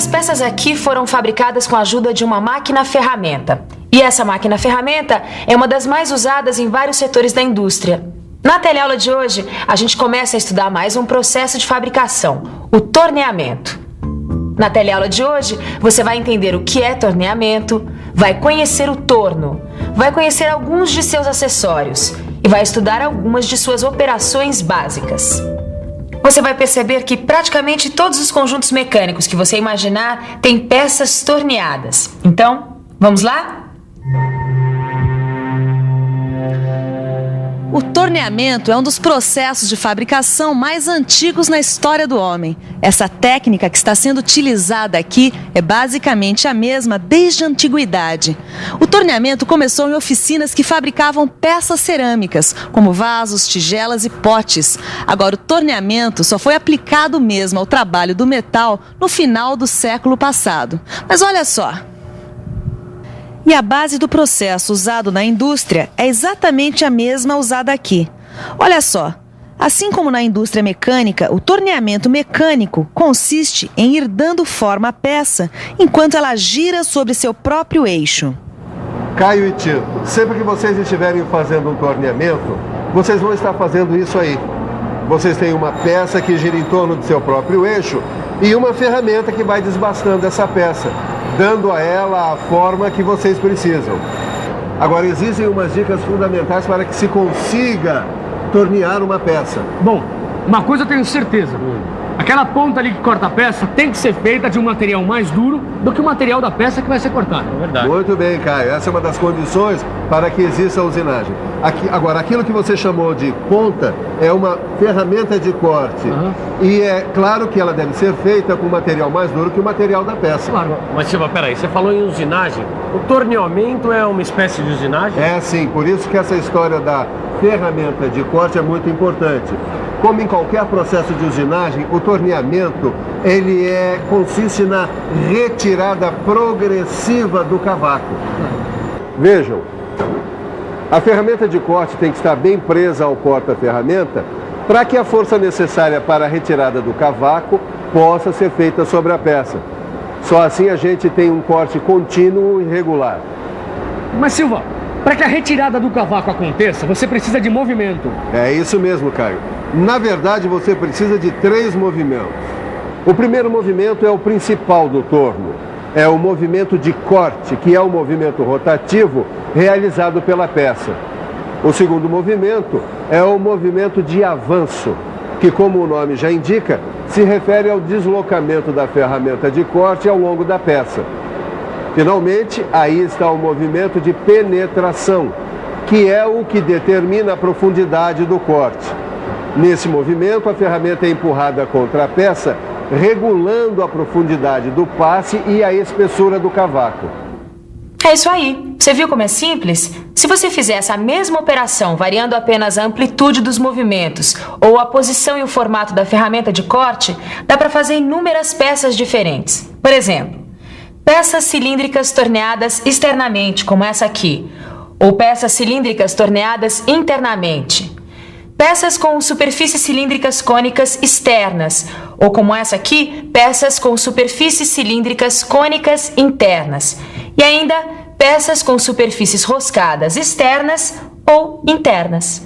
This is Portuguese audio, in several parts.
peças aqui foram fabricadas com a ajuda de uma máquina-ferramenta. E essa máquina-ferramenta é uma das mais usadas em vários setores da indústria. Na teleaula de hoje, a gente começa a estudar mais um processo de fabricação, o torneamento. Na teleaula de hoje, você vai entender o que é torneamento, vai conhecer o torno, vai conhecer alguns de seus acessórios e vai estudar algumas de suas operações básicas. Você vai perceber que praticamente todos os conjuntos mecânicos que você imaginar têm peças torneadas. Então, vamos lá? O torneamento é um dos processos de fabricação mais antigos na história do homem. Essa técnica que está sendo utilizada aqui é basicamente a mesma desde a antiguidade. O torneamento começou em oficinas que fabricavam peças cerâmicas, como vasos, tigelas e potes. Agora, o torneamento só foi aplicado mesmo ao trabalho do metal no final do século passado. Mas olha só. E a base do processo usado na indústria é exatamente a mesma usada aqui. Olha só, assim como na indústria mecânica, o torneamento mecânico consiste em ir dando forma à peça enquanto ela gira sobre seu próprio eixo. Caio e Tito, sempre que vocês estiverem fazendo um torneamento, vocês vão estar fazendo isso aí. Vocês têm uma peça que gira em torno do seu próprio eixo e uma ferramenta que vai desbastando essa peça, dando a ela a forma que vocês precisam. Agora, existem umas dicas fundamentais para que se consiga tornear uma peça. Bom, uma coisa eu tenho certeza. Aquela ponta ali que corta a peça tem que ser feita de um material mais duro do que o material da peça que vai ser cortada. É verdade. Muito bem, Caio. Essa é uma das condições para que exista a usinagem. Agora, aquilo que você chamou de ponta é uma ferramenta de corte. E é claro que ela deve ser feita com material mais duro que o material da peça. Claro. Mas, Silva, peraí, você falou em usinagem. O torneamento é uma espécie de usinagem? É sim, por isso que essa história da ferramenta de corte é muito importante. Como em qualquer processo de usinagem, o torneamento consiste na retirada progressiva do cavaco. Vejam, a ferramenta de corte tem que estar bem presa ao porta-ferramenta para que a força necessária para a retirada do cavaco possa ser feita sobre a peça. Só assim a gente tem um corte contínuo e regular. Mas, Silva, para que a retirada do cavaco aconteça, você precisa de movimento. É isso mesmo, Caio. Na verdade, você precisa de 3 movimentos. O primeiro movimento é o principal do torno. É o movimento de corte, que é o movimento rotativo realizado pela peça. O segundo movimento é o movimento de avanço, que, como o nome já indica, se refere ao deslocamento da ferramenta de corte ao longo da peça. Finalmente, aí está o movimento de penetração, que é o que determina a profundidade do corte. Nesse movimento, a ferramenta é empurrada contra a peça, regulando a profundidade do passe e a espessura do cavaco. É isso aí. Você viu como é simples? Se você fizer essa mesma operação, variando apenas a amplitude dos movimentos ou a posição e o formato da ferramenta de corte, dá para fazer inúmeras peças diferentes. Por exemplo, peças cilíndricas torneadas externamente, como essa aqui, ou peças cilíndricas torneadas internamente. Peças com superfícies cilíndricas cônicas externas, ou como essa aqui, peças com superfícies cilíndricas cônicas internas. E ainda, peças com superfícies roscadas externas ou internas.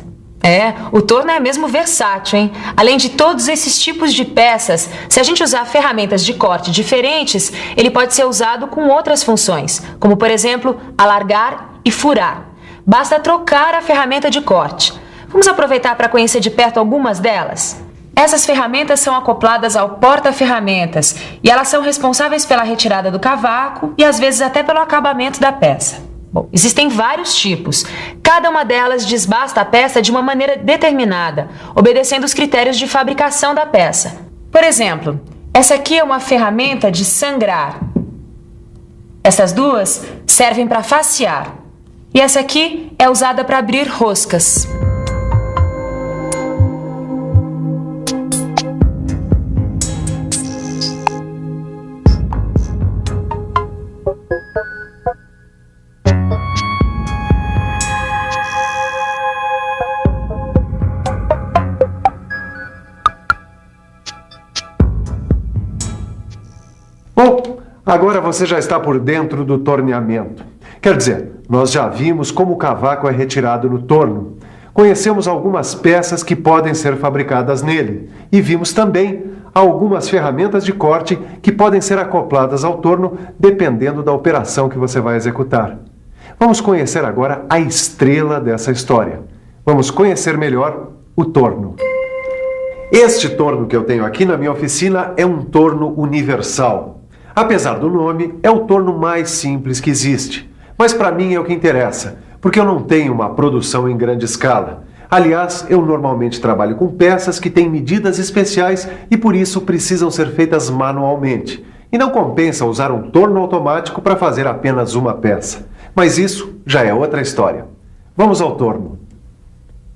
O torno é mesmo versátil, hein? Além de todos esses tipos de peças, se a gente usar ferramentas de corte diferentes, ele pode ser usado com outras funções, como por exemplo, alargar e furar. Basta trocar a ferramenta de corte. Vamos aproveitar para conhecer de perto algumas delas? Essas ferramentas são acopladas ao porta-ferramentas e elas são responsáveis pela retirada do cavaco e às vezes até pelo acabamento da peça. Bom, existem vários tipos. Cada uma delas desbasta a peça de uma maneira determinada, obedecendo os critérios de fabricação da peça. Por exemplo, essa aqui é uma ferramenta de sangrar. Essas duas servem para facear. E essa aqui é usada para abrir roscas. Bom, Agora você já está por dentro do torneamento. Quer dizer, nós já vimos como o cavaco é retirado no torno. Conhecemos algumas peças que podem ser fabricadas nele. E vimos também algumas ferramentas de corte que podem ser acopladas ao torno dependendo da operação que você vai executar. Vamos conhecer agora a estrela dessa história. Vamos conhecer melhor o torno. Este torno que eu tenho aqui na minha oficina é um torno universal. Apesar do nome, é o torno mais simples que existe. Mas para mim é o que interessa, porque eu não tenho uma produção em grande escala. Aliás, eu normalmente trabalho com peças que têm medidas especiais e por isso precisam ser feitas manualmente. E não compensa usar um torno automático para fazer apenas uma peça. Mas isso já é outra história. Vamos ao torno.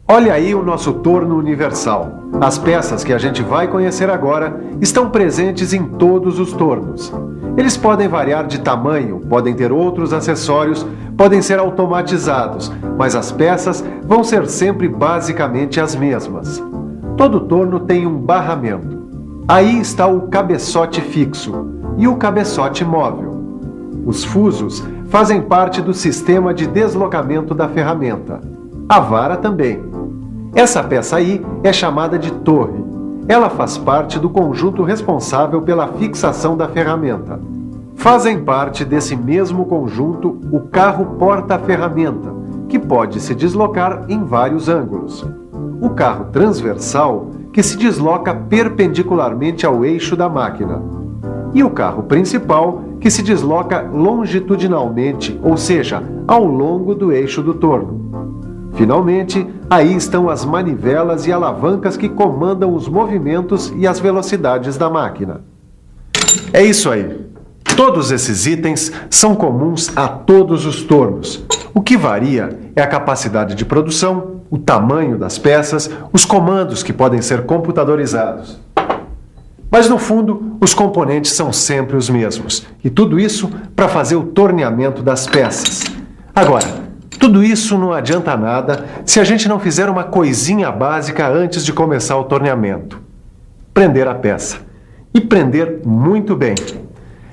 Olha aí o nosso torno universal. As peças que a gente vai conhecer agora estão presentes em todos os tornos. Eles podem variar de tamanho, podem ter outros acessórios, podem ser automatizados, mas as peças vão ser sempre basicamente as mesmas. Todo torno tem um barramento. Aí está o cabeçote fixo e o cabeçote móvel. Os fusos fazem parte do sistema de deslocamento da ferramenta. A vara também. Essa peça aí é chamada de torre. Ela faz parte do conjunto responsável pela fixação da ferramenta. Fazem parte desse mesmo conjunto o carro porta-ferramenta, que pode se deslocar em vários ângulos. O carro transversal, que se desloca perpendicularmente ao eixo da máquina. E o carro principal, que se desloca longitudinalmente, ou seja, ao longo do eixo do torno. Finalmente, aí estão as manivelas e alavancas que comandam os movimentos e as velocidades da máquina. É isso aí. Todos esses itens são comuns a todos os tornos. O que varia é a capacidade de produção, o tamanho das peças, os comandos que podem ser computadorizados. Mas no fundo, os componentes são sempre os mesmos. E tudo isso para fazer o torneamento das peças. Agora, tudo isso não adianta nada se a gente não fizer uma coisinha básica antes de começar o torneamento. Prender a peça. E prender muito bem.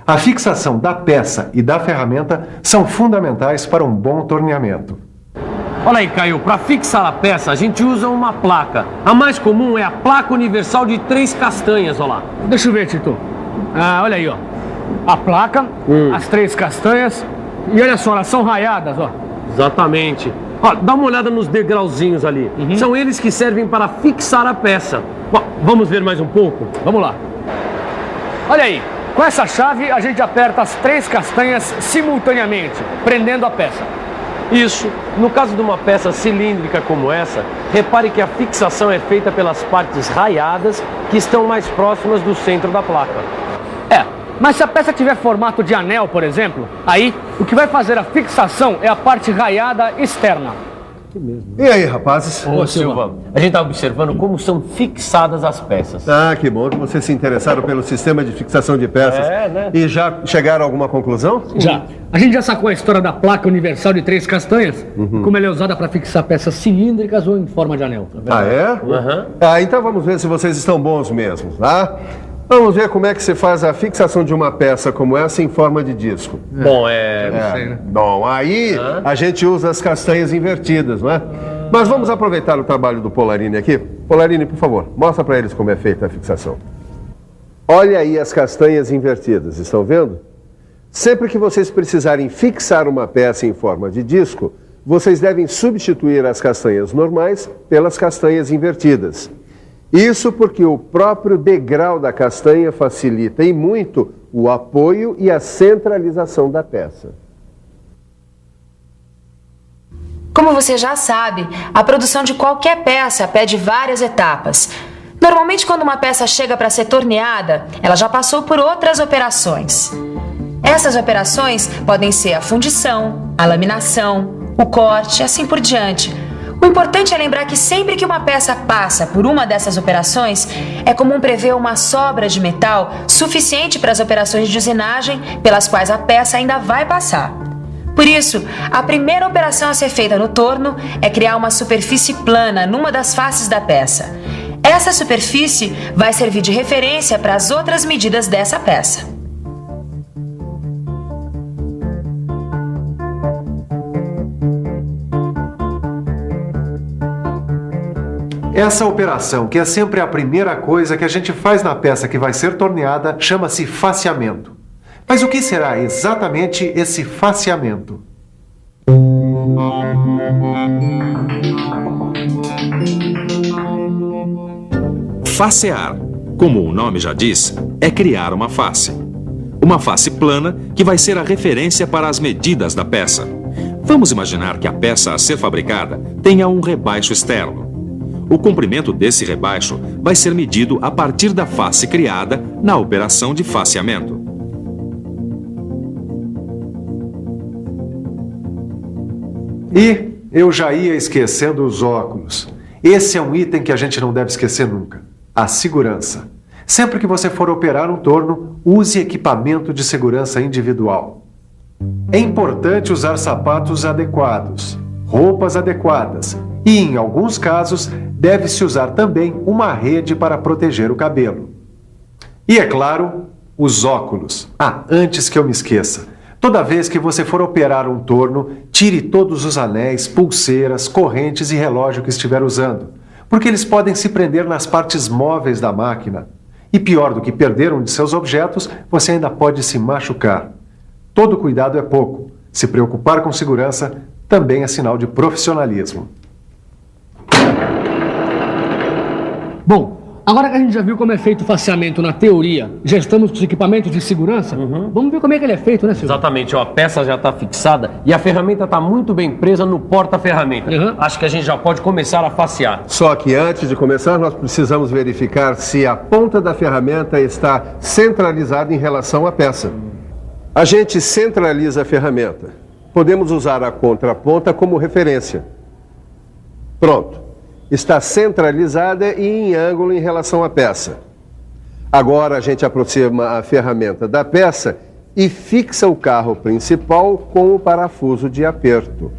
A fixação da peça e da ferramenta são fundamentais para um bom torneamento. Olha aí, Caio, para fixar a peça a gente usa uma placa. A mais comum é a placa universal de 3 castanhas, olha lá. Deixa eu ver, Tito. Olha aí, ó. A placa, as 3 castanhas. E olha só, elas são raiadas, ó. Exatamente. Ó, dá uma olhada nos degrauzinhos ali. São eles que servem para fixar a peça. Bom, vamos ver mais um pouco? Vamos lá. Olha aí. Com essa chave, a gente aperta as 3 castanhas simultaneamente, prendendo a peça. Isso. No caso de uma peça cilíndrica como essa, repare que a fixação é feita pelas partes raiadas que estão mais próximas do centro da placa. Mas se a peça tiver formato de anel, por exemplo, aí o que vai fazer a fixação é a parte raiada externa. E aí, rapazes? Ô, Silva, a gente está observando como são fixadas as peças. Ah, que bom que vocês se interessaram pelo sistema de fixação de peças. Né? E já chegaram a alguma conclusão? Já. A gente já sacou a história da placa universal de 3 castanhas, como ela é usada para fixar peças cilíndricas ou em forma de anel. Ah, é? Então vamos ver se vocês estão bons mesmo, tá? Vamos ver como é que se faz a fixação de uma peça como essa em forma de disco. Bom, Bom, aí a gente usa as castanhas invertidas, não é? Mas vamos aproveitar o trabalho do Polarini aqui. Polarini, por favor, mostra para eles como é feita a fixação. Olha aí as castanhas invertidas, estão vendo? Sempre que vocês precisarem fixar uma peça em forma de disco, vocês devem substituir as castanhas normais pelas castanhas invertidas. Isso porque o próprio degrau da castanha facilita e muito o apoio e a centralização da peça. Como você já sabe, a produção de qualquer peça pede várias etapas. Normalmente, quando uma peça chega para ser torneada, ela já passou por outras operações. Essas operações podem ser a fundição, a laminação, o corte e assim por diante. O importante é lembrar que sempre que uma peça passa por uma dessas operações, é comum prever uma sobra de metal suficiente para as operações de usinagem pelas quais a peça ainda vai passar. Por isso, a primeira operação a ser feita no torno é criar uma superfície plana numa das faces da peça. Essa superfície vai servir de referência para as outras medidas dessa peça. Essa operação, que é sempre a primeira coisa que a gente faz na peça que vai ser torneada, chama-se faceamento. Mas o que será exatamente esse faceamento? Facear, como o nome já diz, é criar uma face. Uma face plana que vai ser a referência para as medidas da peça. Vamos imaginar que a peça a ser fabricada tenha um rebaixo externo. O comprimento desse rebaixo vai ser medido a partir da face criada na operação de faceamento. E eu já ia esquecendo os óculos. Esse é um item que a gente não deve esquecer nunca. A segurança. Sempre que você for operar um torno, use equipamento de segurança individual. É importante usar sapatos adequados, roupas adequadas e, em alguns casos, deve-se usar também uma rede para proteger o cabelo. E, é claro, os óculos. Antes que eu me esqueça. Toda vez que você for operar um torno, tire todos os anéis, pulseiras, correntes e relógio que estiver usando, porque eles podem se prender nas partes móveis da máquina. E pior do que perder um de seus objetos, você ainda pode se machucar. Todo cuidado é pouco. Se preocupar com segurança também é sinal de profissionalismo. Bom, agora que a gente já viu como é feito o faceamento na teoria, já estamos com os equipamentos de segurança, vamos ver como é que ele é feito, né, Silvio? Exatamente, ó, a peça já está fixada e a ferramenta está muito bem presa no porta-ferramenta. Acho que a gente já pode começar a facear. Só que antes de começar, nós precisamos verificar se a ponta da ferramenta está centralizada em relação à peça. A gente centraliza a ferramenta. Podemos usar a contraponta como referência. Pronto. Está centralizada e em ângulo em relação à peça. Agora a gente aproxima a ferramenta da peça e fixa o carro principal com o parafuso de aperto.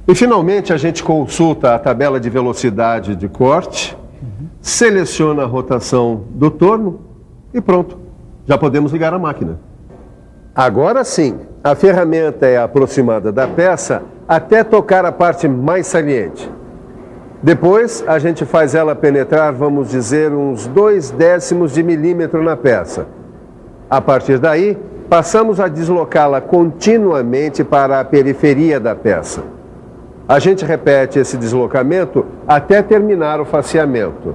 E finalmente a gente consulta a tabela de velocidade de corte, seleciona a rotação do torno e pronto, já podemos ligar a máquina. Agora sim, a ferramenta é aproximada da peça até tocar a parte mais saliente. Depois, a gente faz ela penetrar, vamos dizer, uns 0,2 de milímetro na peça. A partir daí, passamos a deslocá-la continuamente para a periferia da peça. A gente repete esse deslocamento até terminar o faceamento.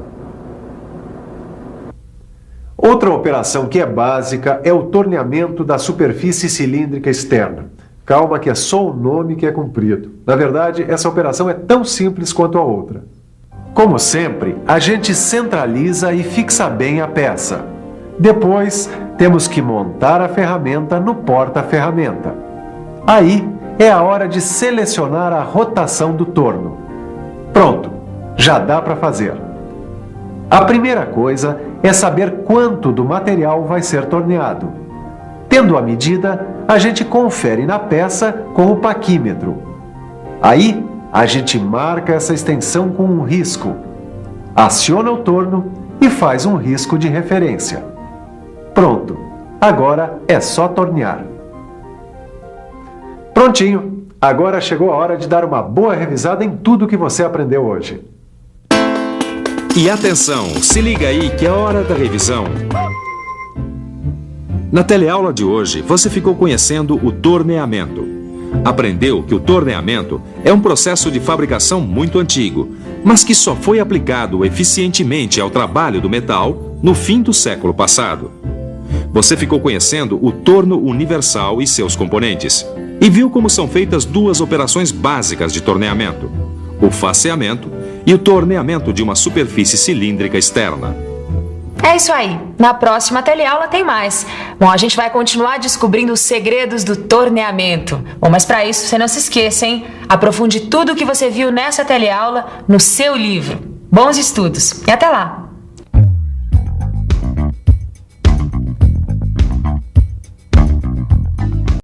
Outra operação que é básica é o torneamento da superfície cilíndrica externa. Calma que é só o nome que é cumprido. Na verdade, essa operação é tão simples quanto a outra. Como sempre, a gente centraliza e fixa bem a peça. Depois, temos que montar a ferramenta no porta-ferramenta. Aí, é a hora de selecionar a rotação do torno. Pronto, já dá para fazer. A primeira coisa é saber quanto do material vai ser torneado. Tendo a medida, a gente confere na peça com o paquímetro. Aí, a gente marca essa extensão com um risco, aciona o torno e faz um risco de referência. Pronto, agora é só tornear. Prontinho, agora chegou a hora de dar uma boa revisada em tudo que você aprendeu hoje. E atenção, se liga aí que é hora da revisão. Na teleaula de hoje, você ficou conhecendo o torneamento. Aprendeu que o torneamento é um processo de fabricação muito antigo, mas que só foi aplicado eficientemente ao trabalho do metal no fim do século passado. Você ficou conhecendo o torno universal e seus componentes, e viu como são feitas duas operações básicas de torneamento: o faceamento e o torneamento de uma superfície cilíndrica externa. É isso aí. Na próxima teleaula tem mais. Bom, a gente vai continuar descobrindo os segredos do torneamento. Bom, mas para isso, você não se esqueça, hein? Aprofunde tudo o que você viu nessa teleaula no seu livro. Bons estudos e até lá!